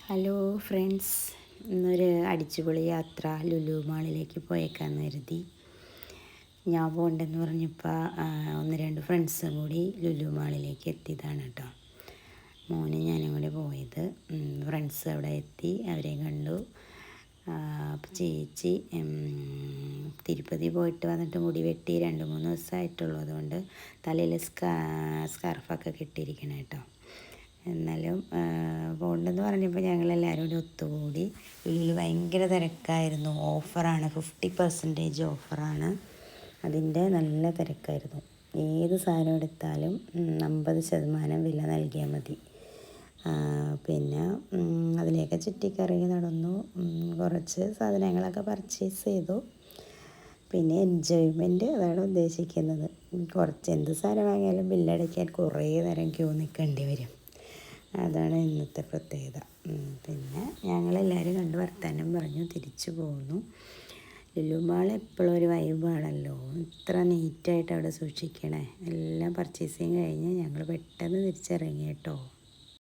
Hello friends, ഇന്നൊരു അടിച്ചുപൊളി യാത്ര ലുലു മാളിലേക്ക് പോയേക്കാന്ന് കരുതി. ഞാൻ പോകണ്ടെന്ന് പറഞ്ഞപ്പോൾ ഒന്ന് രണ്ട് ഫ്രണ്ട്സും കൂടി ലുലു മാളിലേക്ക് എത്തിയതാണ് കേട്ടോ. മോനും ഞാനും കൂടി പോയത്. ഫ്രണ്ട്സ് അവിടെ എത്തി, അവരെയും കണ്ടു. അപ്പോൾ ചേച്ചി തിരുപ്പതി പോയിട്ട് വന്നിട്ട് മുടി വെട്ടി 2-3 ദിവസമായിട്ടുള്ളൂ. അതുകൊണ്ട് തലയിൽ സ്കാർഫൊക്കെ കെട്ടിയിരിക്കണം കേട്ടോ. എന്നാലും പോകണ്ടെന്ന് പറഞ്ഞപ്പോൾ ഞങ്ങളെല്ലാവരും കൂടി ഒത്തുകൂടി. ഉള്ളിൽ ഭയങ്കര തിരക്കായിരുന്നു. ഓഫറാണ്, 50% ഓഫറാണ്. അതിൻ്റെ നല്ല തിരക്കായിരുന്നു. ഏത് സാധനം എടുത്താലും 50% വില നൽകിയാൽ മതി. പിന്നെ അതിലേക്ക് ചുറ്റിക്കറങ്ങി നടന്നു. കുറച്ച് സാധനങ്ങളൊക്കെ പർച്ചേസ് ചെയ്തു. പിന്നെ എൻജോയ്മെൻറ്റ് അതാണ് ഉദ്ദേശിക്കുന്നത്. കുറച്ച് എന്ത് സാധനം വാങ്ങിയാലും ബില്ലടയ്ക്കാൻ കുറേ നേരം ക്യൂ നിൽക്കേണ്ടി വരും. അതാണ് ഇന്നത്തെ പ്രത്യേകത. പിന്നെ ഞങ്ങളെല്ലാവരും കണ്ട് വർത്താനം പറഞ്ഞു തിരിച്ചു പോകുന്നു. ലുലു മാൾ എപ്പോഴും ഒരു വൈബാണല്ലോ. ഇത്ര നീറ്റായിട്ട് അവിടെ സൂക്ഷിക്കണേ. എല്ലാം പർച്ചേസിങ് കഴിഞ്ഞ് ഞങ്ങൾ പെട്ടെന്ന് തിരിച്ചിറങ്ങി കേട്ടോ.